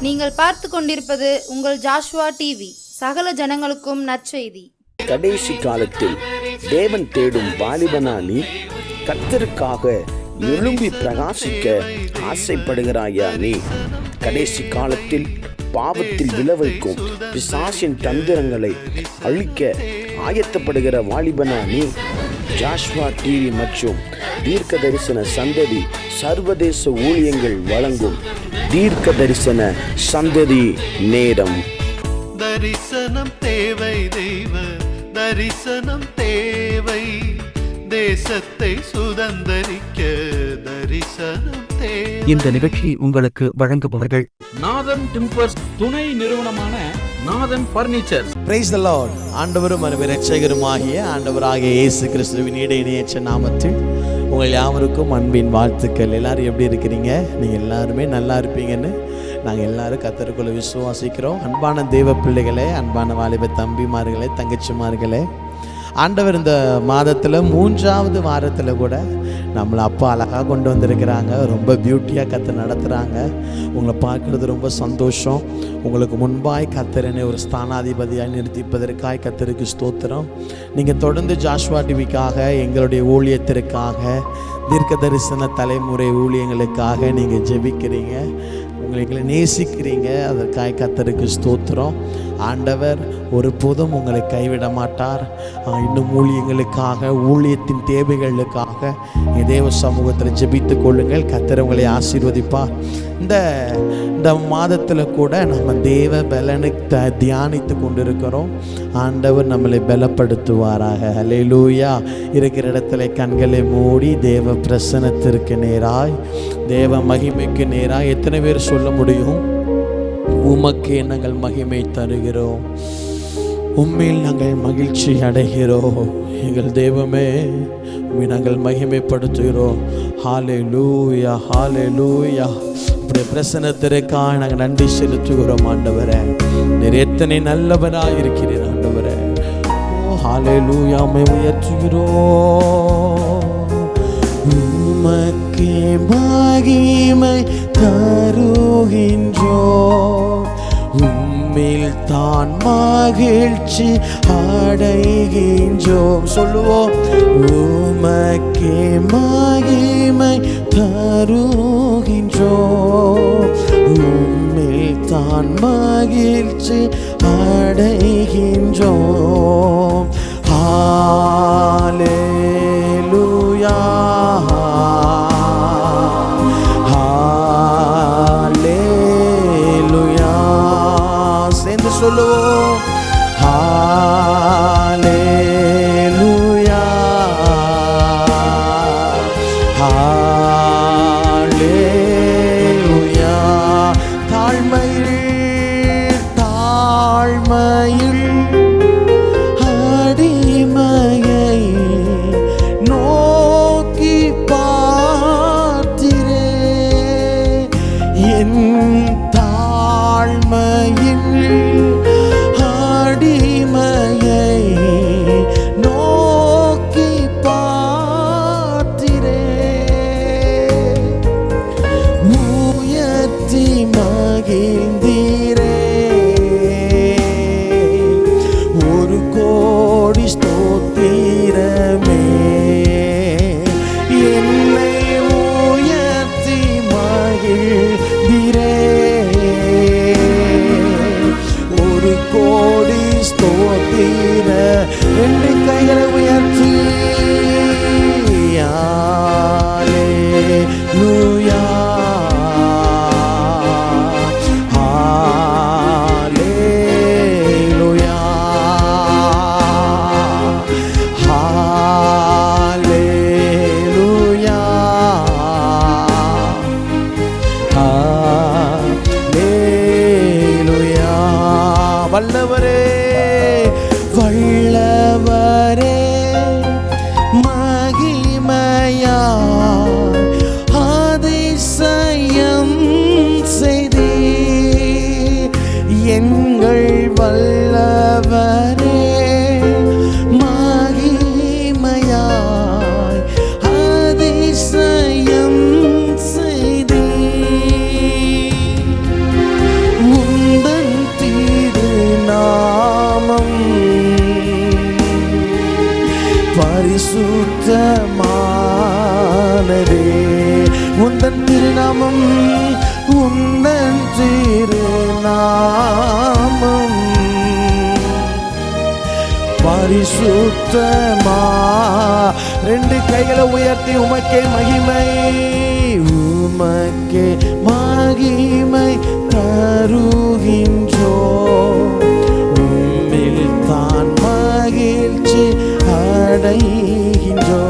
நீங்கள் பார்த்து கொண்டிருப்பது உங்கள் ஜாஷுவா டிவி. சகல ஜனங்களுக்கும் நற்செய்தி. கடைசி காலத்தில் தேவன் தேடும் வாலிபனா நீ? கர்த்தருக்காக எழும்பி பிரகாசிக்க ஆசைப்படுகிறாயா நீ? கடைசி காலத்தில் பாவத்தில் விளைவிக்கும் பிசாசின் தந்திரங்களை அழிக்க ஆயத்தப்படுகிற வாலிபனா நீ? ஜாஷ்வா டிவி மற்றும் தீர்க்க தரிசன சந்ததி சர்வதேச ஊழியங்கள் வழங்கும் தீர்க்க தரிசன சந்ததி நேரம். தரிசனம் தேவை, தெய்வ தரிசனம் தேவை, தேசத்தை சுதந்தரிக்க தரிசனம் தேவை. இந்த நிகழ்ச்சி உங்களுக்கு வழங்குபவர்கள் நாதன் டிம்பர்ஸ் துணை நிறுவனமான நாதன் பர்னிச்சர். Praise the Lord. ஆண்டவரும் இரட்சகருமாகிய ஆண்டவராகிய இயேசு கிறிஸ்துவின் இணையற்ற நாமத்தில் உங்கள் யாவருக்கும் அன்பின் வாழ்த்துக்கள். எல்லாரும் எப்படி இருக்கிறீங்க? நீங்கள் எல்லாருமே நல்லா இருப்பீங்கன்னு நாங்கள் எல்லாரும் கர்த்தருக்குள்ள விசுவாசிக்கிறோம். அன்பான தேவ பிள்ளைகளே, அன்பான வாலிப தம்பிமார்களே, தங்கச்சிமார்களே, ஆண்டவர் இந்த மாதத்தில் 3வது வாரத்தில் கூட நம்மளை அப்பா அழகாக கொண்டு வந்திருக்கிறாங்க. ரொம்ப பியூட்டியாக கர்த்தர் நடத்துகிறாங்க. உங்களை பார்க்குறது ரொம்ப சந்தோஷம். உங்களுக்கு முன்பாய் கர்த்தரனை ஒரு ஸ்தானாதிபதியாக நிறுத்திப்பதற்காக கர்த்தருக்கு ஸ்தோத்திரம். நீங்கள் தொடர்ந்து ஜாஷ்வா டிவிக்காக, எங்களுடைய ஊழியத்திற்காக, தீர்க்க தரிசன தலைமுறை ஊழியங்களுக்காக நீங்கள் ஜெபிக்கிறீங்க, உங்களை நேசிக்கிறீங்க. அதற்காக கர்த்தருக்கு ஸ்தோத்திரம். ஆண்டவர் ஒருபோதும் உங்களை கைவிட மாட்டார். இன்னும் ஊழியங்களுக்காக, ஊழியத்தின் தேவைகளுக்காக தேவ சமூகத்தில் ஜெபித்து கொள்ளுங்கள். கர்த்தர் உங்களை ஆசீர்வதிப்பார். இந்த மாதத்தில் கூட நம்ம தேவ பலனை தியானித்து கொண்டிருக்கிறோம். ஆண்டவர் நம்மளை பலப்படுத்துவாராக. ஹல்லேலூயா. இருக்கிற இடத்துல கண்களை மூடி தேவ பிரசன்னத்திற்கு நேராய், தேவ மகிமைக்கு நேராய் எத்தனை பேர் சொல்ல முடியும்? உமக்கே நாங்கள் மகிமை தருகிறோம், உம்மில் நாங்கள் மகிழ்ச்சி அடைகிறோம். எங்கள் தெய்வமே, உம்மை நாங்கள் மகிமைப்படுத்துகிறோம். ஹல்லேலூயா, ஹல்லேலூயா. உம்முடைய பிரசன்னத்திற்காக நாங்கள் நன்றி செலுத்துகிறோம். ஆண்டவரே, நீர் எத்தனை நல்லவராக இருக்கிறீர். ஆண்டவரே, ஓ ஹல்லேலூயா, உம்மை உயர்த்துகிறோம். உமக்கே மகிமை தருகின்றோம், உம்மில் தான் மகிழ்ச்சி அடைகின்றோம். சொல்லுவோம். உமக்கே மகிமை தருகின்றோம், உம்மில் தான் மகிழ்ச்சி அடைகின்றோம். ஹல்லேலூயா, சொல்லுவோம். ஹல்லேலூயா, ஹல்லேலூயா. தாழ்மையில் அடிமையை நோக்கி பரிசுத்தமானதே உந்தன் திருநாமம், உந்தன் திருநாமம் பரிசுத்தமா. ரெண்டு கைகளை உயர்த்தி உமக்கே மகிமை, உமக்கே மகிமை தருகின்றோ, உம்மில் தான் மகிழ்ச்சி அடைகின்றோ,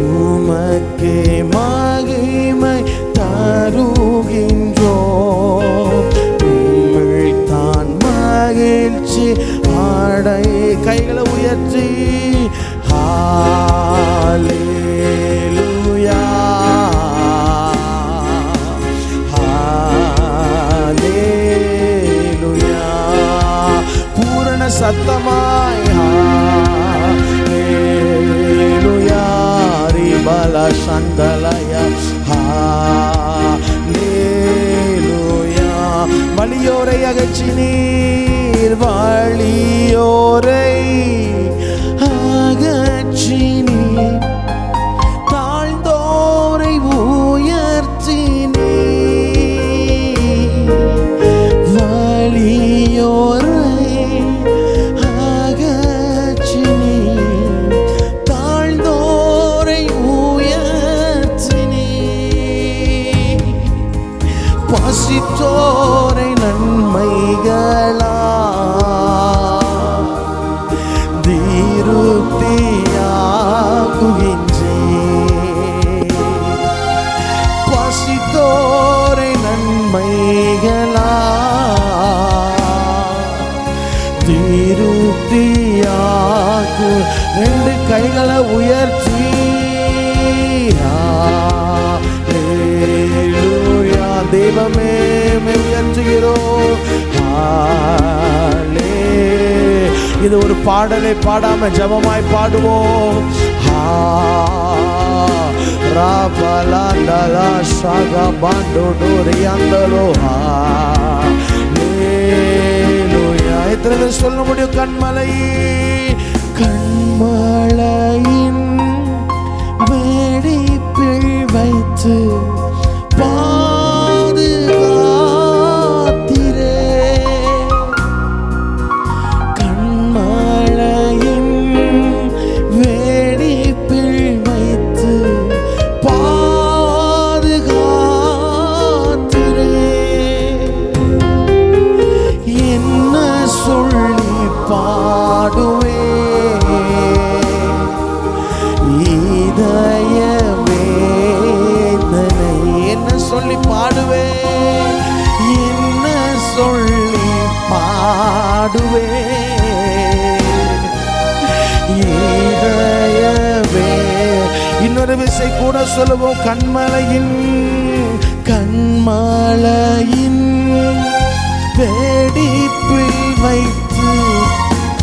உமக்கே மகிமை தருகின்றோ, உம்மில் தான் மகிழ்ச்சி அடை. கைகளை உயர்த்தி ஹல்லேலூயா ஹல்லேலூயா பூரண சத்தமாய் ஹல்லேலூயா ரிபல சந்தலயா ஹல்லேலூயா. வலியோரை அகற்றினீர், வலியோரை அகற்றினீர், தாழ்ந்தோரை உயர்த்தினீர், வலியோரை அகற்றினீர், தாழ்ந்தோரை உயர்த்தினீர், பசித்தோரை நன்மைகளா திருப்தியாக்குகின்றேன், பசித்தோரை நன்மைகளா திருப்தியாக்கு. ரெண்டு கைகளை உயர்த்தி ஹல்லேலூயா தெய்வமே உயர்த்துகிறோம். இது ஒரு பாடலை பாடாம ஜபமாய் பாடுவோம். எத்தனை சொல்ல முடியும்? கண்மலை கண்மலையின் வெடிப்பில் வைத்து பாதுகாத்திரே, கண்மலையின் வெடிப்பில் வைத்து பாதுகாத்திரே, என்ன சொல்லி பாடுவே இதய வேதனை, என்ன சொல்லி பாடுவே, என்ன சொல்லி பாடுவே இதயவே. இன்னொரு விசை கூட சொல்லுவோம். கண்மலையின் கண்மலையின் வெடிப்பில் வைத்து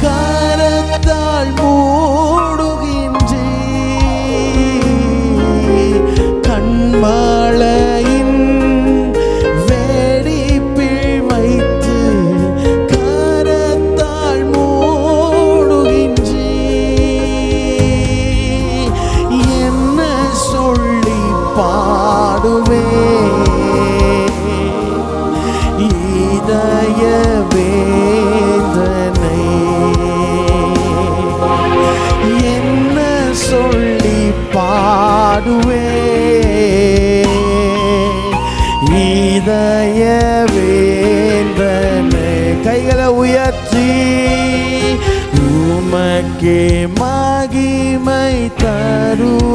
கரத்தால் மூடுகின்றேன், கண்மலையின் வெடிப்பில் வைத்து கரத்தால் மூடுகின்றேன், என்ன சொல்லி பாடுவே இதய வேதனை, என்ன சொல்லி பாடுவே இதய வேதனை. கைகளை உயர்த்தி உமக்கே மகிமை தருகின்றோம்,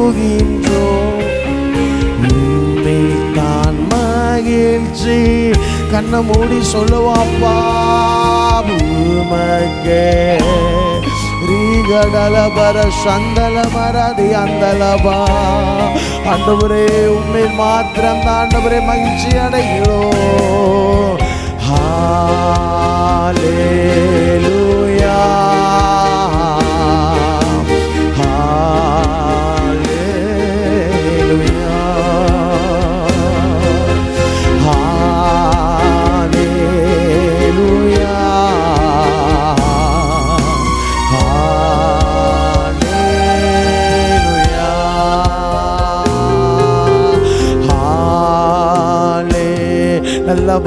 தான் மகிழ்ச்சி. கண்ணை மூடி சொல்லுவாப்பா உமக்கே ரீகடலபர சந்தல மரதி அந்தலபா. ஆண்டவரே உம்மில் மாத்திரம் தான் ஆண்டவரே மகிழ்ச்சி அடைகிறோம். ஹல்லேலூயா ஹல்லேலூயா ஹல்லேலூயா ஹல்லேலூயா.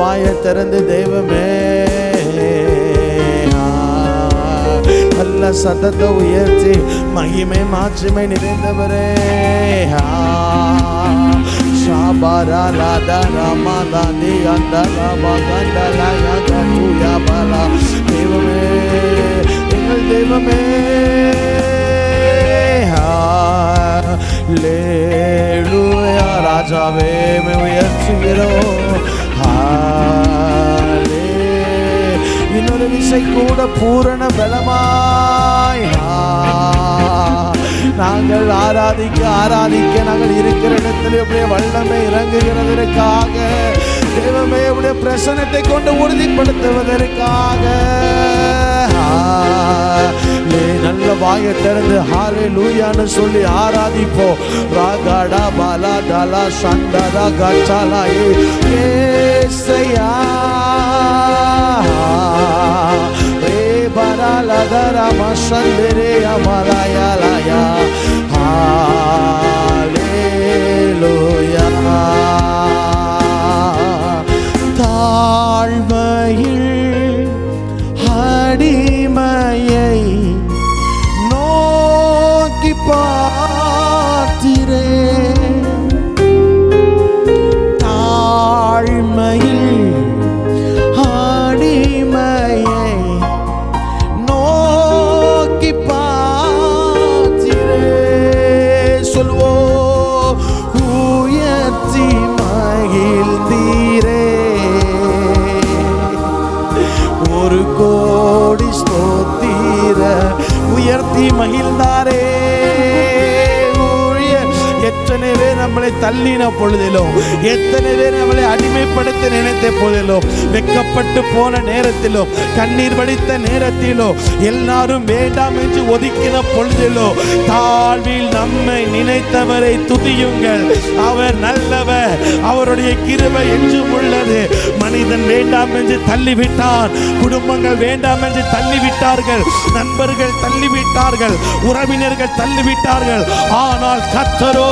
வாயை திறந்து தெய்வமே நல்ல சத்தத்தை உயர்த்தி மகிமை மாட்சிமை நிறைந்தவரே தெய்வமே எங்கள் தெய்வமே ஹல்லேலூயா ராஜாவே உயர்த்துகிறோம் இன்னொரு விசை கூட பூரண பலமாய் நாங்கள் ஆராதிக்க நாங்கள் இருக்கிற இடத்துல அப்படியே வல்லமை இறங்குகிறதற்காக தெய்வமே உடைய பிரசன்னத்தை கொண்டு உறுதிப்படுத்துவதற்காக நல்ல வாயை திறந்து ஹல்லேலூயான்னு சொல்லி ஆராதிப்போம். ராகாடா பாலா டாலா சண்டா கச்சாலா ஏசையா ரே பராலா தரா மசந்தரே அமலாயா ஹல்லேலூயா. தாழ்மையில் அடிமையை நோக்கி பார்த்திரே தாழ்மையில் அடிமையை நோக்கி பார்த்திரே சொல்வோ உயர்த்தி மகிழ்ந்தீரே ஒரு கோடி ஸ்தோத்திர உயர்த்தி மகிழ்ந்தாரே. எத்தனை பேர் நம்மளை தள்ளின பொழுதிலும் எத்தனை பேர் நம்மளை அடிமைப்படுத்த நினைத்த போதிலும் வெட்கப்பட்டு போன நேரத்திலும் கண்ணீர் வடித்த நேரத்திலோ எல்லாரும் வேண்டாம் என்று ஒதுக்கின பொழுதிலோ தாழ்வில் நம்மை நினைத்தவரை துதியுங்கள். அவர் நல்லவர், அவருடைய கிருபை என்றும் உள்ளது. மனிதன் வேண்டாம் என்று தள்ளிவிட்டான், குடும்பங்கள் வேண்டாம் என்று தள்ளிவிட்டார்கள், நண்பர்கள் தள்ளிவிட்டார்கள், உறவினர்கள் தள்ளிவிட்டார்கள். ஆனால் கர்த்தரோ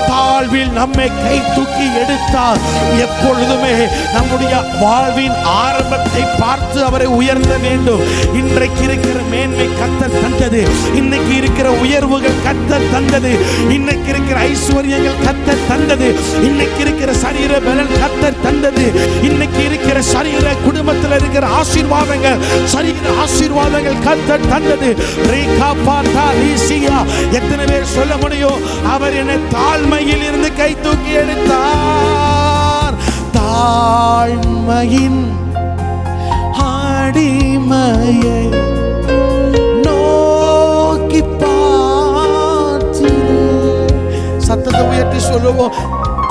தாழ்வில் நம்மை கை தூக்கி எடுத்தார். எப்பொழுதுமே நம்முடைய வாழ்வின் ஆரம்பத்தை பார்த்து அவரை உயர்த்த வேண்டும். இன்றைக்கு இருக்கிற மேன்மை கர்த்தர் தந்தது, இன்னைக்கு இருக்கிற உயர்வுகள் கர்த்தர் தந்தது, இன்னைக்கு இருக்கிற ஐஸ்வர்யங்கள் கர்த்தர் தந்தது, இன்னைக்கு இருக்கிற சரீர பலன் கர்த்தர் தந்தது, இன்னைக்கு இருக்கிற சரீர குடும்பத்தில் இருக்கிற ஆசீர்வாதங்கள் சரீர ஆசீர்வாதங்கள் கர்த்தர் தந்தது. ரேகா பாட்டா லீசியா எத்தனை பேர் சொல்ல முடியும்? அவர் என்னை தாழ்மையில் இருந்து கை தூக்கி எடுத்தார். தாழ்மையின் அடிமையை நோக்கி பார்த்து சத்தத்தை உயர்த்தி சொல்லுவோம்.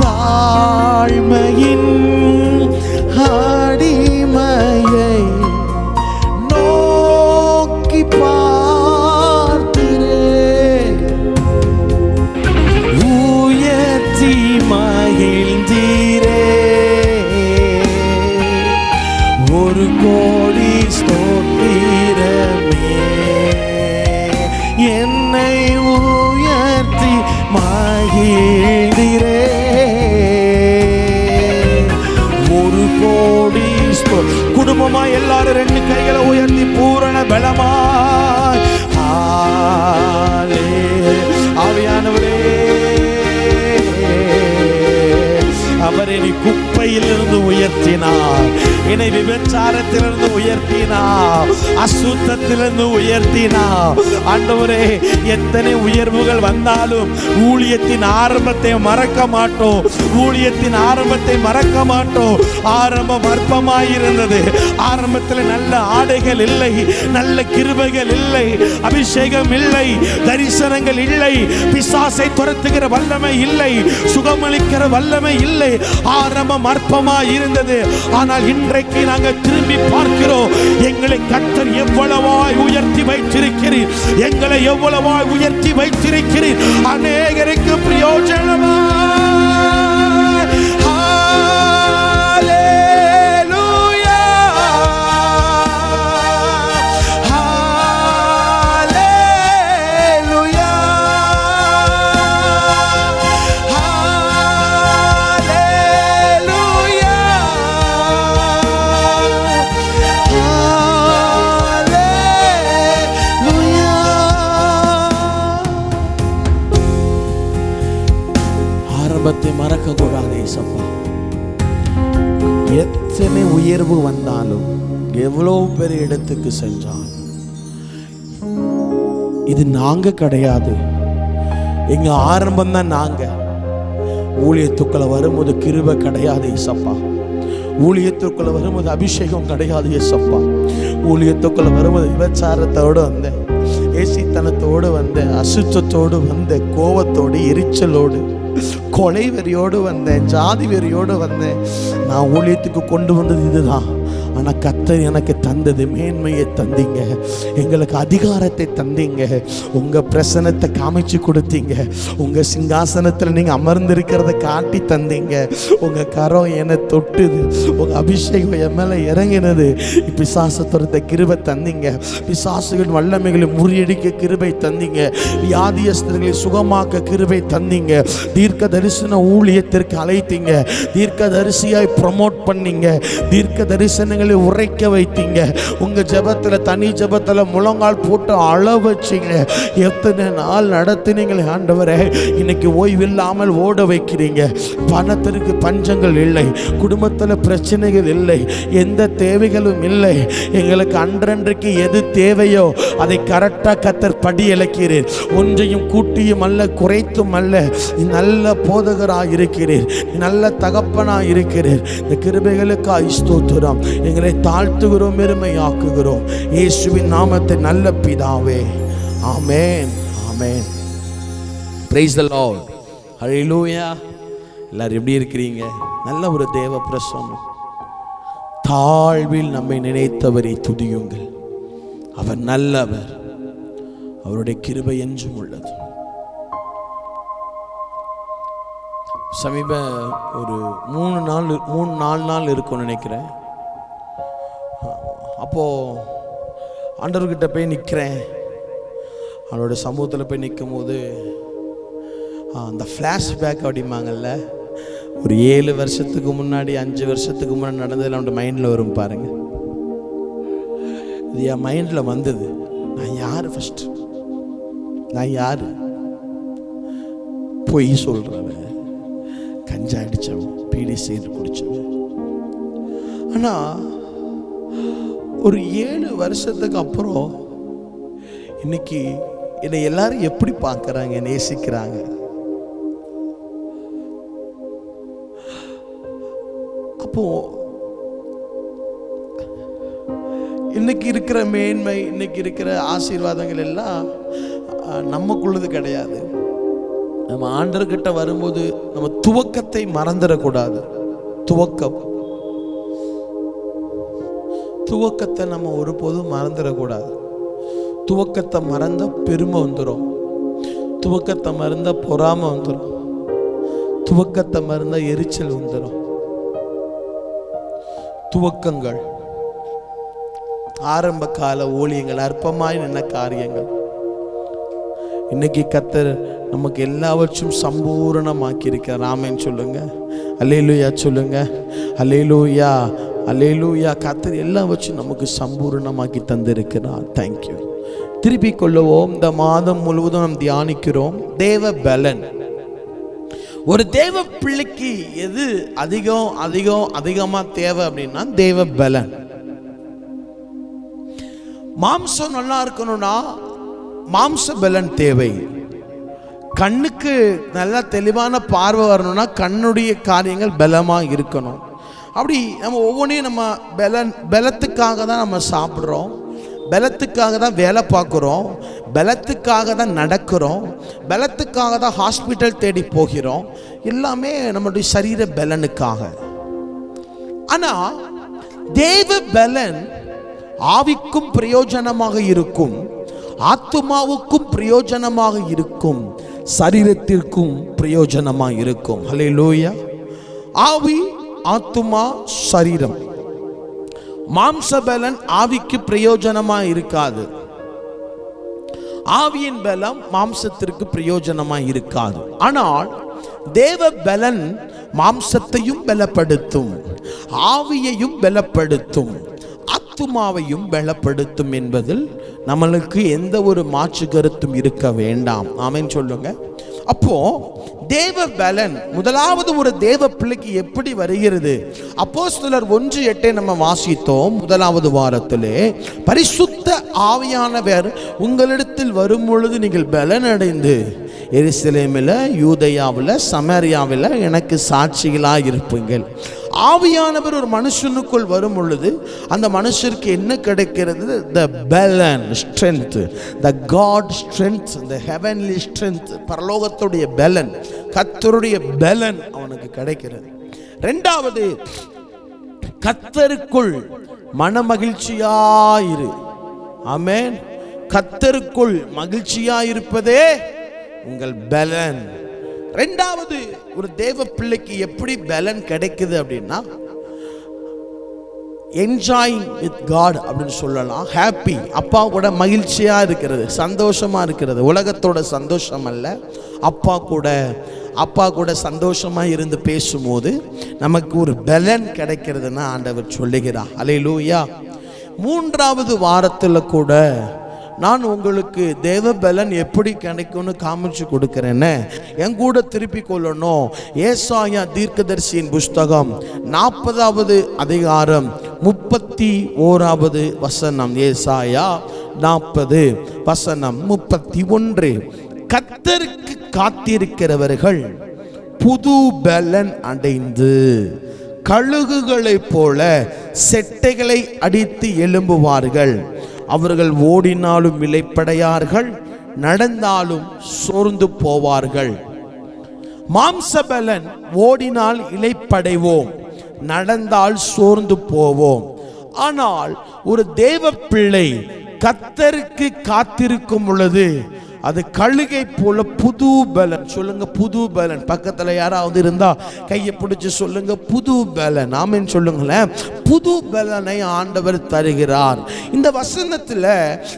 தாழ்மையின் அடிமையை நோக்கி மகிழ்ந்தீரே ஒரு கோடி ஸ்தோத்திரமே என்னை உயர்த்தி மகிழ்ந்தீரே ஒரு கோடி குடும்பமா எல்லாரும் ரெண்டு கைகளை உயர்த்தி பூரண பலமாய் ஆவியானவரே அவர் என்னை குப்பையிலிருந்து உயர்த்தினார், என்னை விபச்சாரத்திலிருந்து உயர்த்தினார், அசுத்தத்திலிருந்து உயர்த்தினார். ஆண்டவரே எத்தனை உயர்வுகள் வந்தாலும் ஊழியத்தின் ஆரம்பத்தை மறக்க மாட்டோம், ஊழியத்தின் ஆரம்பத்தை மறக்க மாட்டோம். ஆரம்பம் அற்பமாயிருந்தது, ஆரம்பத்தில் நல்ல ஆடைகள் இல்லை, நல்ல கிருபைகள் இல்லை, அபிஷேகம் இல்லை, தரிசனங்கள் இல்லை, பிசாசை துரத்துகிற வல்லமை இல்லை, சுகமளிக்கிற வல்லமை இல்லை. ஆரம்பம் அற்பமாய் இருந்தது. ஆனால் இன்றைக்கு நாங்கள் திரும்பி பார்க்கிறோம், எங்களை கர்த்தர் எவ்வளவாய் உயர்த்தி வைத்திருக்கிறீர், எங்களை எவ்வளவாய் உயர்த்தி வைத்திருக்கிறீர். அநேகருக்கு பிரயோஜனமாய் உயர்வு வந்தாலும், எவ்வளோ பெரிய இடத்துக்கு செஞ்சாலும், இது நாங்க கிடையாது. எங்க ஆரம்பம் தான் நாங்க. ஊழியத்துக்குள்ள வரும்போது கிருபை கிடையாது ஏசப்பா. ஊழியத்துக்குள்ள வரும்போது அபிஷேகம் கிடையாது ஏசப்பா. ஊழியத்துக்குள்ள வரும்போது விபச்சாரத்தோடு வந்தேன், ஏசித்தனத்தோடு வந்தேன், அசுத்தத்தோடு வந்தேன், கோபத்தோடு, எரிச்சலோடு, கொலை வெறியோடு வந்தேன், ஜாதி வெறியோடு வந்தேன். நான் ஊழியத்துக்கு கொண்டு வந்தது இதுதான். ஆனால் கர்த்தர் எனக்கு தந்தது மேன்மையை தந்தீங்க, எங்களுக்கு அதிகாரத்தை தந்தீங்க, உங்கள் பிரசனத்தை காமிச்சு கொடுத்தீங்க, உங்கள் சிங்காசனத்தில் நீங்கள் அமர்ந்திருக்கிறத காட்டி தந்தீங்க, உங்கள் கரம் என்னை தொட்டுது, உங்கள் அபிஷேகம் என் மேலே இறங்கினது. பிசாசு துரத்த கிருபை தந்தீங்க, பிசாசுகள் வல்லமைகளை முறியடிக்க கிருபை தந்தீங்க, வியாதியஸ்தர்களை சுகமாக்க கிருபை தந்தீங்க, தீர்க்க தரிசன ஊழியத்திற்கு அழைத்தீங்க, தீர்க்க தரிசியாய் ப்ரமோட் பண்ணீங்க, தீர்க்க தரிசனங்களை உரைக்க வைத்தீங்க. உங்க ஜெபத்துல, தனி ஜெபத்துல முழங்கால் போட்டு அழ வச்சீங்க. எத்தனை நாள் நடத்தினீங்களே ஆண்டவரே. இன்னைக்கு ஓய்வில்லாமல் ஓட வைக்கிறீங்க. பணத்திற்கு பஞ்சங்கள் இல்லை, குடும்பத்தில் பிரச்சனைகள் இல்லை, எந்த தேவைகளும் இல்லை. எங்களுக்கு அன்றன்றைக்கு எது தேவையோ அதை கரெக்டாக கர்த்தர் படி இழக்கிறீர். ஒன்றையும் கூட்டியும் அல்ல, குறைத்தும் அல்ல. நல்ல போதகராக இருக்கிறீர், நல்ல தகப்பனாக இருக்கிறீர். இந்த கிருபைகளுக்கு ஸ்தோத்திரம். எங்களை தாழ்த்துகிறோம், பெருமையாக்குகிறோம். இயேசுவின் நாமத்தை நல்ல பிதாவே, ஆமென், ஆமென். பிரைஸ் தி லார்ட், ஹல்லேலூயா. எல்லாரும் எப்படி இருக்கிறீங்க? நல்ல ஒரு தேவ பிரசன்னம். தாழ்வில் நம்மை நினைத்தவரை துதியுங்கள், அவர் நல்லவர், அவருடைய கிருபை என்றும் உள்ளது. சமீப ஒரு 3-4 நாள் இருக்கும்னு நினைக்கிறேன். அப்போது ஆண்டவர்கிட்ட போய் நிற்கிறேன். அவனோட சமூகத்தில் போய் நிற்கும் போது அந்த ஃப்ளாஷ்பேக் அப்படிம்பாங்கல்ல, ஒரு 7 வருஷத்துக்கு முன்னாடி, 5 வருஷத்துக்கு முன்னாடி நடந்ததில் அவனோட மைண்டில் வரும் பாருங்க. இது என் மைண்டில் வந்தது. நான் யார்? ஃபஸ்ட்டு நான் யார்? பொய் சொல்கிறவன், கஞ்சா அடித்தவன், பீடி செய்து குடித்தவன். ஆனால் ஒரு 7 வருஷத்துக்கு அப்புறம் இன்னைக்கு என்னை எல்லாரும் எப்படி பார்க்குறாங்க, நேசிக்கிறாங்க. அப்போ இன்னைக்கு இருக்கிற மேன்மை, இன்னைக்கு இருக்கிற ஆசீர்வாதங்கள் எல்லாம் நமக்குள்ளது கிடையாது. நம்ம ஆண்டவர்கிட்ட வரும்போது நம்ம துவக்கத்தை மறந்துடக்கூடாது. துவக்கத்தை நம்ம ஒருபோதும் மறந்துடக்கூடாது. துவக்கத்தை மறந்த பெருமை வந்துடும், துவக்கத்தை மறந்த பொறாமை வந்துடும், துவக்கத்தை மறந்த எரிச்சல் வந்துடும். துவக்கங்கள், ஆரம்ப கால ஊழியங்கள், அற்பமாய் நின்ன காரியங்கள், இன்னைக்கு கர்த்தர் நமக்கு எல்லாவற்றும் சம்பூரணமாக்கி இருக்கிறார். ஆமென் சொல்லுங்க, அல்லேலூயா சொல்லுங்க, அல்லேலூயா, அல்லேலூயா. கர்த்தர் எல்லாவற்றும் நமக்கு சம்பூரணமாக்கி தந்திருக்கிறார். தேங்க்யூ. திருப்பிக் கொள்ளுவோம். இந்த மாதம் முழுவதும் நாம் தியானிக்கிறோம் தேவ பலன். ஒரு தேவ பிள்ளைக்கு எது அதிகமா தேவை அப்படின்னா தேவ பலன். மாம்சம் நல்லா இருக்கணும்னா மாம்ச பலன் தேவை. கண்ணுக்கு நல்ல தெளிவான பார்வை வரணும்னா கண்ணுடைய காரியங்கள் பலமாக இருக்கணும். அப்படி நம்ம ஒவ்வொன்றையும் நம்ம பலத்துக்காக தான் நம்ம சாப்பிட்றோம், பலத்துக்காக தான் வேலை பார்க்குறோம், பலத்துக்காக தான் நடக்கிறோம், பலத்துக்காக தான் ஹாஸ்பிட்டல் தேடி போகிறோம். எல்லாமே நம்மளுடைய சரீர பலனுக்காக. ஆனால் தேவ பலன் ஆவிக்கும் பிரயோஜனமாக இருக்கும், ஆத்துமாவுக்கும் பிரயோஜனமாக இருக்கும், சரீரத்திற்கும் பிரயோஜனமாக இருக்கும். ஹல்லேலூயா. ஆவி, ஆத்துமா, சரீரம். மாம்ச பலன் ஆவிக்கு பிரயோஜனமா இருக்காது, ஆவியின் பலம் மாம்சத்திற்கு பிரயோஜனமா இருக்காது. ஆனால் தேவ பலன் மாம்சத்தையும் பலப்படுத்தும், ஆவியையும் பலப்படுத்தும், ஆத்துமாவையும் பலப்படுத்தும் என்பதில் நம்மளுக்கு எந்த ஒரு மாற்று கருத்தும் இருக்க வேண்டாம். ஆமென் சொல்லுங்க. அப்போ தேவ பலன் முதலாவது ஒரு தேவ பிள்ளைக்கு எப்படி வருகிறது? அப்போஸ்தலர் 1:8 நம்ம வாசித்தோம் முதலாவது வாரத்திலே. பரிசுத்த ஆவியானவர் உங்களிடத்தில் வரும் பொழுது நீங்கள் பலன் அடைந்து எருசலேமில், யூதேயாவில், சமாரியாவில் எனக்கு சாட்சிகளாக இருப்பீங்கள். ஆவியானவர் ஒரு மனுஷனுக்குள் வரும் பொழுது அந்த மனுஷருக்கு என்ன கிடைக்கிறது? the பலன், strength, the God strength, the heavenly strength, பரலோகத்துடைய பலன், கர்த்தருடைய பலன் அவனுக்கு கிடைக்கிறது. இரண்டாவது, கர்த்தருக்குள் மனமகிழ்ச்சியாயிரு. ஆமென். கர்த்தருக்குள் மகிழ்ச்சியாயிருப்பதே உங்கள் பலன். ரெண்டாவது, ஒரு தேவ பிள்ளைக்கு எப்படி பலன் கிடைக்குது அப்படின்னா, என்ஜாயிங் வித் காட் அப்படின்னு சொல்லலாம். ஹாப்பி, அப்பா கூட மகிழ்ச்சியா இருக்கிறது, சந்தோஷமா இருக்கிறது. உலகத்தோட சந்தோஷம் அல்ல, அப்பா கூட சந்தோஷமா இருந்து பேசும்போது நமக்கு ஒரு பலன் கிடைக்கிறதுன்னு ஆண்டவர் சொல்லுகிறார். அல்லேலூயா. மூன்றாவது வாரத்தில் கூட நான் உங்களுக்கு தேவ பலன் எப்படி கிடைக்கும்னு காமிச்சு கொடுக்கிறேன்னு என் கூட திருப்பி கொள்ளணும். ஏசாயா தீர்க்கதரிசியின் புஸ்தகம் 40வது அதிகாரம் 31வது வசனம். ஏசாயா 40 வசனம் 31. கர்த்தருக்கு காத்திருக்கிறவர்கள் புது பலன் அடைந்து கழுகுகளைப் போல செட்டைகளை அடித்து எழும்புவார்கள். அவர்கள் ஓடினாலும் இளைப்படையார்கள், நடந்தாலும் சோர்ந்து போவார்கள். மாம்சபலன், ஓடினால் இளைப்படைவோம், நடந்தால் சோர்ந்து போவோம். ஆனால் ஒரு தேவ பிள்ளை கர்த்தருக்கு காத்திருக்கும் பொழுது அது கழுகை போல புது பலன். சொல்லுங்க, புது பலன். பக்கத்தில் யாராவது இருந்தா கையை பிடிச்சு சொல்லுங்க, புது பலன். ஆமென் சொல்லுங்களேன். புது பலனை ஆண்டவர் தருகிறார். இந்த வசனத்தில்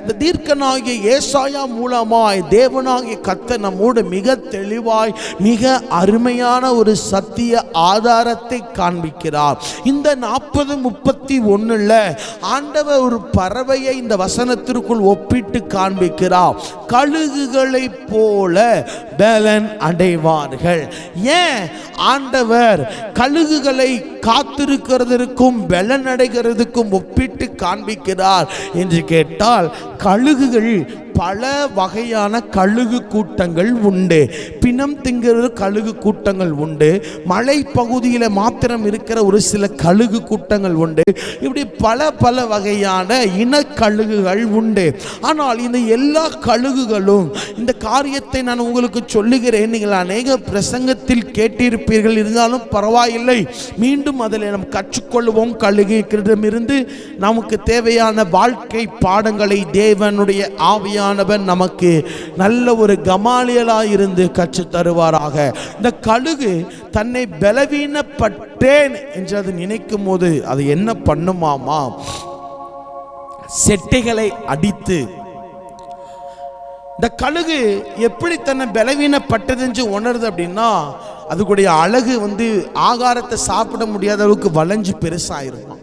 இந்த தீர்க்கனாகிய ஏசாயா மூலமாய் தேவனாகிய கர்த்தர் நம்மோடு மிக தெளிவாய் மிக அருமையான ஒரு சத்திய ஆதாரத்தை காண்பிக்கிறார். இந்த 40:31 ஆண்டவர் ஒரு பறவையை இந்த வசனத்திற்குள் ஒப்பிட்டு காண்பிக்கிறார். கழுகுகளை போல பலன் அடைவார்கள். ஏன் ஆண்டவர் கழுகுகளை காத்திருக்கிறதற்கும் பலன் அடைகிறதுக்கும் ஒப்பிட்டு காண்பிக்கிறார் என்று கேட்டால், கழுகுகள் பல வகையான கழுகு கூட்டங்கள் உண்டு. பிணம் திங்கிற கழுகு கூட்டங்கள் உண்டு. மலை பகுதியில் மாத்திரம் இருக்கிற ஒரு சில கழுகு கூட்டங்கள் உண்டு. இப்படி பல வகையான இன கழுகுகள் உண்டு. ஆனால் இந்த எல்லா கழுகுகளும், இந்த காரியத்தை நான் உங்களுக்கு சொல்லுகிறேன், நீங்கள் அநேக பிரசங்கத்தில் கேட்டிருப்பீர்கள், இருந்தாலும் பரவாயில்லை, மீண்டும் அதில் நாம் கற்றுக்கொள்வோம். கழுகிடமிருந்து நமக்கு தேவையான வாழ்க்கை பாடங்களை தேவனுடைய ஆவியானவர் நமக்கு நல்ல ஒரு கமாலியலாய் இருந்து கற்றுத் தருவாராக. இந்த கழுகு தன்னை பலவீனப்பட்டேன் என்று அது நினைக்கும் போது அது என்ன பண்ணுமாமா? செட்டைகளை அடித்து. இந்த கழுகு எப்படி தன்னை பலவீனப்பட்டது என்று உணருது அப்படின்னா, அதுக்குடைய அழகு ஆகாரத்தை சாப்பிட முடியாத அளவுக்கு வளைஞ்சு பெருசாயிருமா,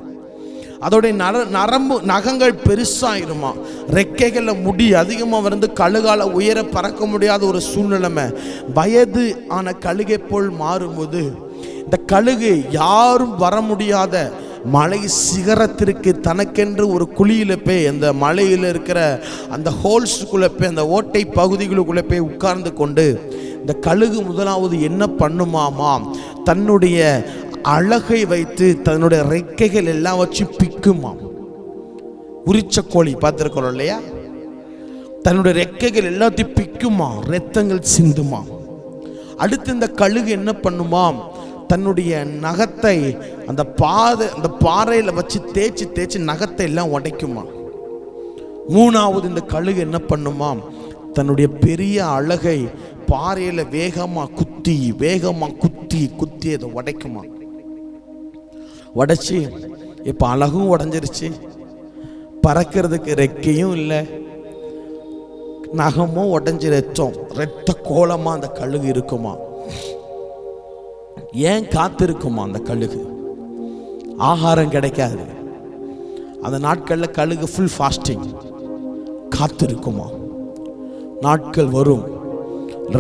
அதோடைய நரம்பு நகங்கள் பெருசாயிருமா, ரெக்கைகளில் முடி அதிகமாக கழுகால உயர பறக்க முடியாத ஒரு சூழ்நிலைமை, வயது ஆன கழுகை போல் மாறும்போது இந்த கழுகு யாரும் வர முடியாத மலை சிகரத்திற்கு தனக்கென்று ஒரு குழியில் போய் அந்த மலையில் இருக்கிற அந்த ஹோல்ஸுக்குள்ளே போய் அந்த ஓட்டை பகுதிகளுக்குள்ளே போய் உட்கார்ந்து கொண்டு இந்த கழுகு முதலாவது என்ன பண்ணுமாமாம்? தன்னுடைய அழகை வைத்து தன்னுடைய ரெக்கைகள் எல்லாம் வச்சு பிக்குமாம். உரிச்ச கோழி பார்த்துருக்கிறோம் இல்லையா? தன்னுடைய ரெக்கைகள் எல்லாத்தையும் பிக்குமா, ரத்தங்கள் சிந்துமா. அடுத்து இந்த கழுகு என்ன பண்ணுமாம்? தன்னுடைய நகத்தை அந்த பாறையில் வச்சு தேய்ச்சி நகத்தை எல்லாம் உடைக்குமா. மூணாவது இந்த கழுகு என்ன பண்ணுமாம்? தன்னுடைய பெரிய அழகை பாறையில் வேகமாக குத்தி அதை உடைக்குமா. உடைச்சி இப்போ அழகும் உடஞ்சிருச்சு, பறக்கிறதுக்கு ரெக்கையும் இல்லை, நகமும் உடஞ்சி ரத்த கோலமாக அந்த கழுகு இருக்குமா. ஏன் காத்திருக்குமா அந்த கழுகு? ஆகாரம் கிடைக்காது அந்த நாட்களில். கழுகு ஃபுல் ஃபாஸ்டிங் காத்திருக்குமா. நாட்கள் வரும்,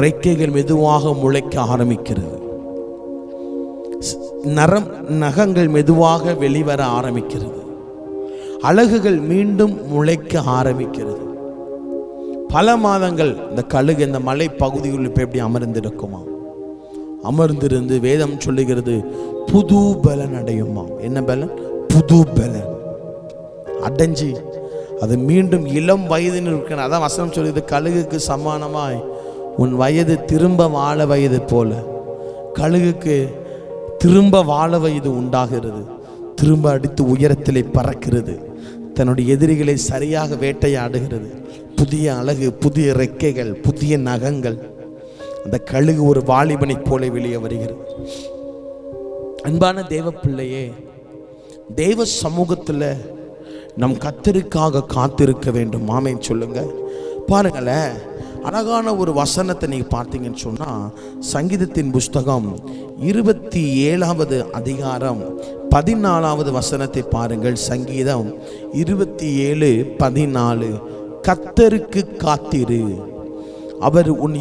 ரெக்கைகள் மெதுவாக முளைக்க ஆரம்பிக்கிறது. நகங்கள் மெதுவாக வெளிவர ஆரம்பிக்கிறது. அலகுகள் மீண்டும் முளைக்க ஆரம்பிக்கிறது. பல மாதங்கள் இந்த கழுகு இந்த மலை பகுதிகளில் இப்போ எப்படி அமர்ந்திருக்குமா? அமர்ந்திருந்து வேதம் சொல்லுகிறது புது பலன் அடையுமா. என்ன பலன்? புது பலன் அடைஞ்சி அது மீண்டும் இளம் வயதில் இருக்கிற. அதான் வசனம் சொல்லுது, கழுகுக்கு சமானமாய் உன் வயது திரும்ப வாழ வயது போல. கழுகுக்கு திரும்ப வாழ வயது உண்டாகிறது. திரும்ப அடித்து உயரத்திலே பறக்கிறது. தன்னுடைய எதிரிகளை சரியாக வேட்டையாடுகிறது. புதிய அழகு, புதிய ரெக்கைகள், புதிய நகங்கள். அந்த கழுகு ஒரு வாலிபனை போல வெளியே வருகிறது. அன்பான தேவ பிள்ளையே, தேவ சமூகத்தில் நம் கர்த்தருக்காக காத்திருக்க வேண்டும். ஆமென் சொல்லுங்க. பாருங்களேன், அழகான ஒரு வசனத்தை நீங்கள் பார்த்தீங்கன்னு சொன்னால், சங்கீதத்தின் புஸ்தகம் 27வது அதிகாரம் 14வது வசனத்தை பாருங்கள். சங்கீதம் 27:14. கர்த்தருக்கு காத்திரு, அவர் உன்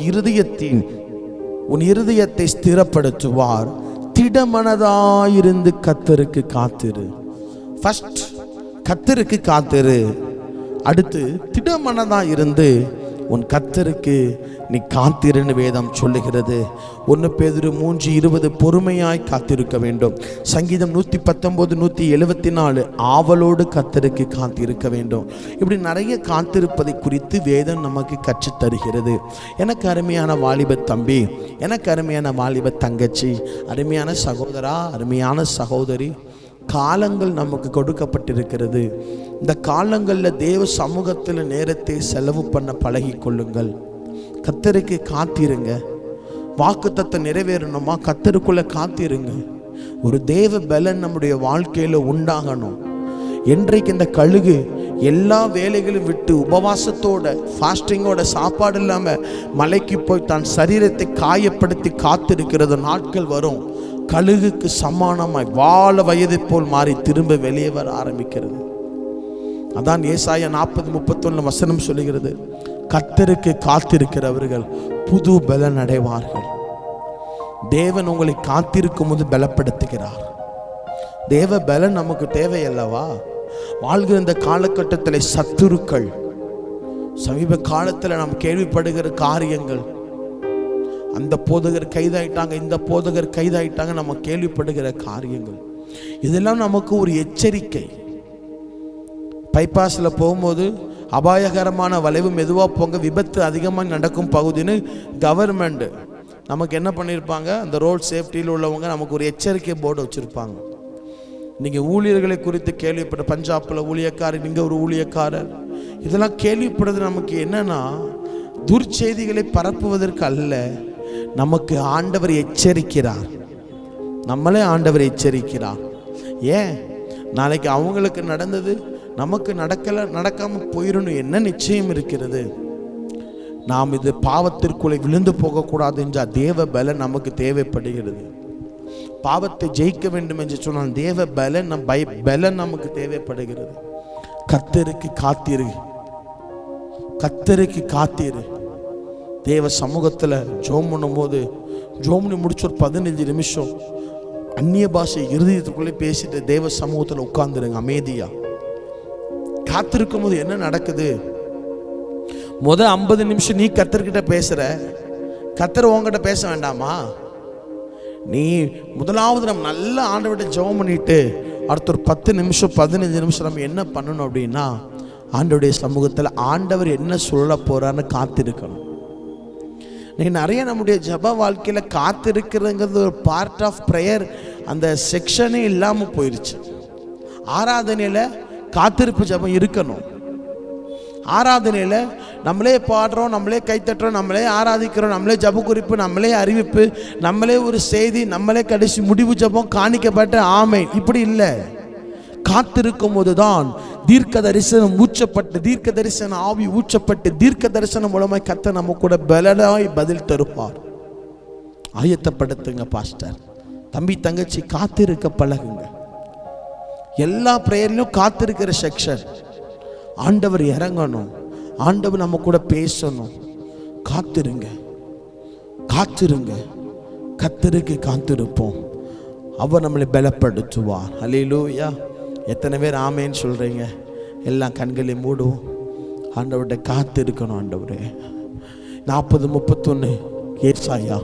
இருதயத்தை ஸ்திரப்படுத்துவார். திடமனதாயிருந்து கர்த்தருக்கு காத்திரு. ஃபர்ஸ்ட் கர்த்தருக்கு காத்திரு, அடுத்து திடமனதாயிருந்து உன் கர்த்தருக்கு நீ காத்திருன்னு வேதம் சொல்லுகிறது. 1 பேதுரு 3:20 பொறுமையாய் காத்திருக்க வேண்டும். சங்கீதம் 119, 174 ஆவலோடு கர்த்தருக்கு காத்திருக்க வேண்டும். இப்படி நிறைய காத்திருப்பதை குறித்து வேதம் நமக்கு கற்றுத் தருகிறது. எனக்கு அருமையான வாலிப தம்பி, எனக்கு அருமையான வாலிப தங்கச்சி, அருமையான சகோதரா, அருமையான சகோதரி, காலங்கள் நமக்கு கொடுக்கப்பட்டிருக்கிறது. இந்த காலங்களில் தேவ சமூகத்தில் நேரத்தை செலவு பண்ண பழகி கொள்ளுங்கள். கர்த்தருக்கு காத்திருங்க. வாக்குத்தத்தம் நிறைவேறணுமா? கர்த்தருக்குள்ள காத்திருங்க. ஒரு தேவ பலன் நம்முடைய வாழ்க்கையில் உண்டாகணும். என்றைக்கு இந்த கழுகு எல்லா வேலைகளும் விட்டு உபவாசத்தோட, ஃபாஸ்டிங்கோட, சாப்பாடு இல்லாமல் மலைக்கு போய் தான் சரீரத்தை காயப்படுத்தி காத்திருக்கிறது நாட்கள் வரும். கழுகுக்கு சமானமாய் வாழ வயதை போல் மாறி திரும்ப வெளியே வர ஆரம்பிக்கிறது. அதான் ஏசாயா 40:31 வசனம் சொல்லுகிறது, கர்த்தருக்கு காத்திருக்கிறவர்கள் புது பலன் அடைவார்கள். தேவன் உங்களை காத்திருக்கும் போது பலப்படுத்துகிறார். தேவ பலன் நமக்கு தேவையல்லவா? வாழ்கிற இந்த காலகட்டத்தில் சத்துருக்கள், சமீப காலத்தில் நாம் கேள்விப்படுகிற காரியங்கள், அந்த போதகர் கைதாயிட்டாங்க, இந்த போதகர் கைதாயிட்டாங்க, நம்ம கேள்விப்படுகிற காரியங்கள், இதெல்லாம் நமக்கு ஒரு எச்சரிக்கை. பைபாஸில் போகும்போது அபாயகரமான வளைவு மெதுவாக போங்க, விபத்து அதிகமாக நடக்கும் பகுதின்னு கவர்மெண்ட் நமக்கு என்ன பண்ணியிருப்பாங்க, அந்த ரோட் சேஃப்டியில் உள்ளவங்க நமக்கு ஒரு எச்சரிக்கை போர்டு வச்சுருப்பாங்க. நீங்கள் ஊழியர்களை குறித்து கேள்விப்பட்ட, பஞ்சாபில் ஊழியக்காரர், நீங்கள் ஒரு ஊழியக்காரர், இதெல்லாம் கேள்விப்படுறது நமக்கு என்னன்னா, துர்ச்செய்திகளை பரப்புவதற்கு அல்ல, நமக்கு ஆண்டவர் எச்சரிக்கிறார். நம்மளே ஆண்டவர் எச்சரிக்கிறார். ஏன்? நாளைக்கு அவங்களுக்கு நடந்தது நமக்கு நடக்காமல் போயிடணும் என்ன நிச்சயம் இருக்கிறது? நாம் இது பாவத்திற்குள்ளே விழுந்து போகக்கூடாது என்றால் தேவ பலன் நமக்கு தேவைப்படுகிறது. பாவத்தை ஜெயிக்க வேண்டும் என்று சொன்னால் தேவ பலன் நமக்கு தேவைப்படுகிறது. கர்த்தருக்கு காத்திரு, கர்த்தருக்கு காத்திரு. தேவ சமூகத்தில் ஜோம் பண்ணும்போது, ஜோம் முடிச்சு ஒரு 15 நிமிஷம் அந்நிய பாஷை இருதயத்துக்குள்ளே பேசிட்டு தேவ சமூகத்தில் உட்கார்ந்துருங்க அமைதியா. காத்திருக்கும் போது என்ன நடக்குது? 50 நிமிஷம் நீ கர்த்தர்கிட்ட பேசுற, கர்த்தர் உங்ககிட்ட பேச வேண்டாமா? நீ முதலாவது நம்ம நல்ல ஆண்டவர்கிட்ட ஜெபம் பண்ணிட்டு அடுத்த ஒரு 10 நிமிஷம் 15 நிமிஷம் நம்ம என்ன பண்ணணும் அப்படின்னா, ஆண்டவருடைய சமூகத்தில் ஆண்டவர் என்ன சொல்ல போறான்னு காத்திருக்கணும். நீங்கள் நிறைய நம்முடைய ஜப வாழ்க்கையில் காத்திருக்கிறதுங்கிறது ஒரு பார்ட் ஆஃப் ப்ரேயர், அந்த செக்ஷனே இல்லாமல் போயிடுச்சு. ஆராதனையில் காத்திருப்பு ஜபம் இருக்கணும். ஆராதனையில் நம்மளே பாடுறோம், நம்மளே கைத்தட்டுறோம், நம்மளே ஆராதிக்கிறோம், நம்மளே ஜப குறிப்பு, நம்மளே அறிவிப்பு, நம்மளே ஒரு செய்தி, நம்மளே கடைசி முடிவு ஜபம், காணிக்கப்பட்ட ஆமை, இப்படி இல்லை. காத்திருக்கும் போதுதான் தீர்க்க தரிசனம் ஊற்றப்பட்டு, தீர்க்க தரிசன ஆவி ஊற்றப்பட்டு, தீர்க்க தரிசனம் மூலமாய் கர்த்தர் நம்ம கூட பலனாய் பதில் தருவார். ஆயத்தப்படுத்துங்க பாஸ்டர். தம்பி தங்கச்சி, காத்திருக்க பழகுங்க. எல்லா பிரேயர்லையும் காத்திருக்கிற செக்ஷன். ஆண்டவர் இறங்கணும், ஆண்டவர் நம்ம கூட பேசணும். காத்திருங்க. காத்திருங்க, கர்த்தருக்கு காத்திருப்போம், அவர் நம்மளை பலப்படுத்துவார். அல்லேலூயா. எத்தனை பேர் ஆமேன்னு சொல்றீங்க? எல்லாம் கண்களை மூடுவோம். ஆண்டவர்கிட்ட காத்திருக்கணும். ஆண்டவரே 40:31 ஏசாயா,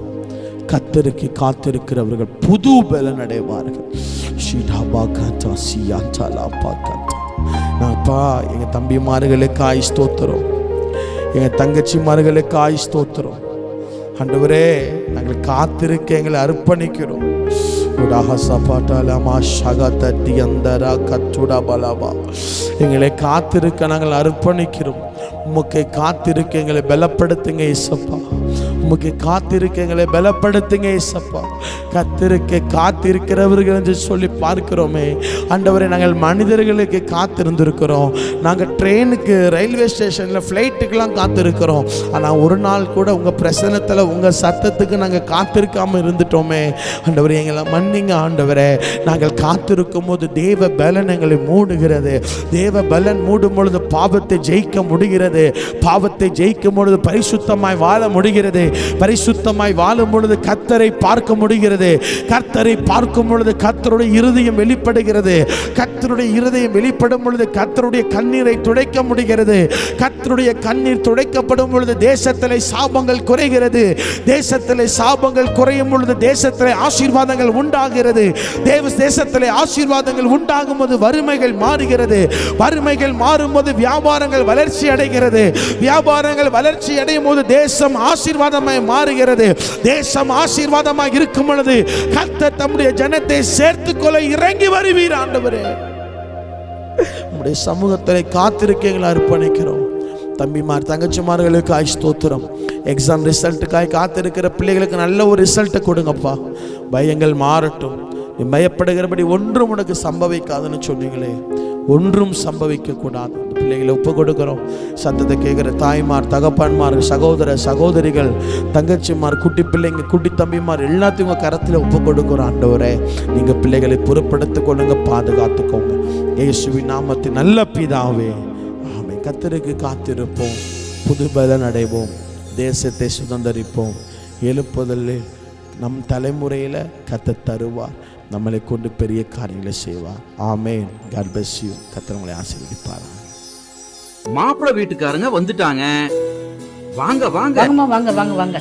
கர்த்தருக்கு காத்திருக்கிறவர்கள் புது பலன் அடைவார்கள். நான்ப்பா எங்க தம்பிமார்களுக்காய் ஸ்தோத்திரம், எங்க தங்கச்சிமார்களுக்காய் ஸ்தோத்திரம். ஆண்டவரே நாங்கள் காத்திருக்க எங்களை அர்ப்பணிக்கிறோம். எங்களை காத்திருக்க நாங்கள் அர்ப்பணிக்கிறோம். உமக்கு காத்திருக்க எங்களை பலப்படுத்துங்க இயேசப்பா. உமக்கு காத்திருக்க எங்களை பலப்படுத்துங்க இயேசப்பா. கர்த்தருக்கு காத்திருக்கிறவர்கள் என்று சொல்லி பார்க்கிறோமே ஆண்டவரே. நாங்கள் மனிதர்களுக்கு காத்திருந்திருக்கிறோம். நாங்கள் ட்ரெயினுக்கு, ரயில்வே ஸ்டேஷனில், ஃப்ளைட்டுக்கெல்லாம் காத்திருக்கிறோம். ஆனால் ஒரு நாள் கூட உங்கள் பிரசனத்தில், உங்கள் சத்தத்துக்கு நாங்கள் காத்திருக்காமல் இருந்துட்டோமே ஆண்டவரே. எங்களை மன்னிங்க ஆண்டவரே. நாங்கள் காத்திருக்கும் போது தேவ பலன் எங்களை மூடுகிறது. தேவ பலன் மூடும் பொழுது பாவத்தை ஜெயிக்க முடிகிறது. பாவத்தை ஜெயிக்கும் பொழுது பரிசுத்தமாய் வாழ முடிகிறது. பரிசுத்தமாய் வாழும் பொழுது கர்த்தரை பார்க்க முடிகிறது. கர்த்தரை பார்க்கும் பொழுது கர்த்தருடைய இருதயம் வெளிப்படுகிறது. கர்த்தருடைய இருதயம் வெளிப்படும் பொழுது கர்த்தருடைய கண்ணீரை துடைக்க முடிகிறது. கர்த்தருடைய கண்ணீர் துடைக்கப்படும் பொழுது தேசத்திலே சாபங்கள் குறைகிறது. தேசத்திலே சாபங்கள் குறையும் பொழுது தேசத்திலே ஆசீர்வாதங்கள் உண்டாகிறது. தேசத்திலே ஆசீர்வாதங்கள் உண்டாகும் போது வறுமைகள் மாறுகிறது. வறுமைகள் மாறும்போது வியாபாரங்கள் வளர்ச்சி அடைகிறது. வியாபாரங்கள் வளர்ச்சி அடையும் போது தேசம் ஆசீர்வாதமாய் மாறுகிறது. தேசம் ஆசீர்வாதமாக இருக்கும் பொழுது கர்த்தர் தம்முடைய ஜனத்தை சேர்த்துக்கொள்ள இறங்கி வருவீர் ஆண்டவரே. உம்முடைய சமூகத்திலே காத்திருக்க எங்களை அர்ப்பணிக்கிறோம். தம்பிமார், தங்கச்சிமார்களுக்காய் ஸ்தோத்திரம். எக்ஸாம் ரிசல்ட்டுக்காய் காத்திருக்கிற பிள்ளைகளுக்கு நல்ல ஒரு ரிசல்ட்டை கொடுங்கப்பா. பயங்கள் மாறட்டும். நீ பயப்படுகிறபடி ஒன்றும் உனக்கு சம்பவிக்காதுன்னு சொன்னீங்களே, ஒன்றும் சம்பவிக்க கூடாது. பிள்ளைகளை ஒப்பு கொடுக்கிறோம். சத்தத்தை கேட்கிற தாய்மார், தகப்பன்மார், சகோதர சகோதரிகள், தங்கச்சிமார், குட்டி பிள்ளைங்க, குட்டி தம்பிமார் எல்லாத்தையும் உங்கள் கரத்தில் ஒப்பு கொடுக்குறோம். ஆண்டவரே, நீங்கள் பிள்ளைகளை பொறுப்படுத்திக் கொள்ளுங்க, பாதுகாத்துக்கோங்க. இயேசுவின் நாமத்தில் நல்ல பிதாவே ஆமென். கர்த்தருக்கு காத்திருப்போம், புது பலன் அடைவோம், தேசத்தை சுதந்தரிப்போம். எழுப்புதலில் நம் தலைமுறையில் கர்த்தர் தருவார். நம்மளை கொண்டு பெரிய காரியங்களை செய்வார். ஆமென். God bless you. கர்த்தர் உங்களை ஆசீர்வதிப்பார். மாப்பிள்ளை வீட்டுக்காரங்க வந்துட்டாங்க. வாங்க வாங்க வாங்க வாங்க வாங்க.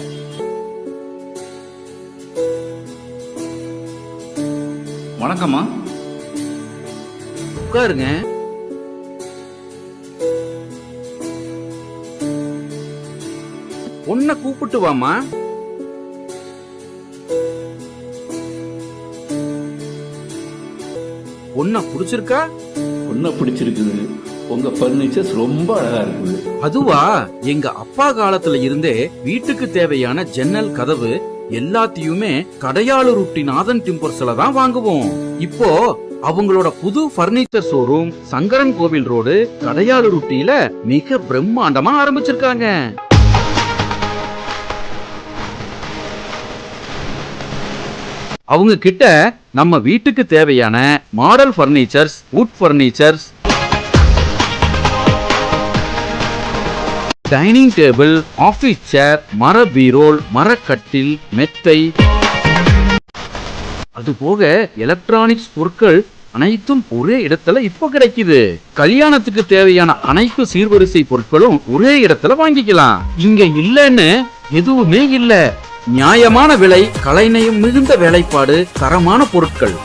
வணக்கம்மா, உட்காருங்க. பொண்ணை கூப்பிட்டு வாமா. பொண்ணை பிடிச்சிருக்கா? பொண்ணை பிடிச்சிருக்குது. உங்க பர்னிச்சர்ஸ் ரொம்ப அழகா இருக்குது. அதுவா, எங்க அப்பா காலத்துல இருந்தே வீட்டுக்கு தேவையான ஜன்னல், கதவு எல்லாத்தையுமே கடையாளூர் நாதன் டிம்பர்ஸ்ல தான் வாங்குவோம். இப்போ அவங்களோட புது பர்னிச்சர் ஷோரூம் சங்கரன் கோவில் ரோடு கடையாளூர் மிக பிரம்மாண்டமா ஆரம்பிச்சிருக்காங்க. அவங்க கிட்ட நம்ம வீட்டுக்கு தேவையான model furnitures, wood furnitures, dining table, office chair, மர பீரோல், மரக்கட்டில், மெத்தை, அதுபோக எலக்ட்ரானிக்ஸ் பொருட்கள் அனைத்தும் ஒரே இடத்துல இப்போ கிடைக்குது. கல்யாணத்துக்கு தேவையான அனைத்து சீர்வரிசை பொருட்களும் ஒரே இடத்துல வாங்கிக்கலாம். இங்க இல்லன்னு எதுவுமே இல்ல. நியாயமான விலை, கலைநயம் மிகுந்த வேலைப்பாடு, தரமான பொருட்கள்.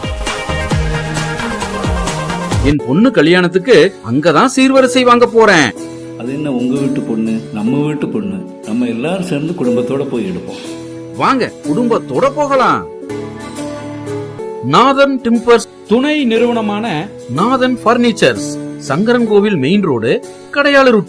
என் பொண்ணு கல்யாணத்துக்கு அங்கதான் சீர்வரிசை வாங்க போறேன். அது என்ன, உங்க வீட்டு பொண்ணு, நம்ம வீட்டு பொண்ணு, நம்ம எல்லாரும் சேர்ந்து குடும்பத்தோட போய் எடுப்போம். வாங்க, குடும்பத்தோட போகலாம். நாதன் டிம்பர்ஸ் துணை நிறுவனமான நாதன் பர்னிச்சர்ஸ், சங்கரன் கோவில் மெயின் ரோடு, கடையாளூர்.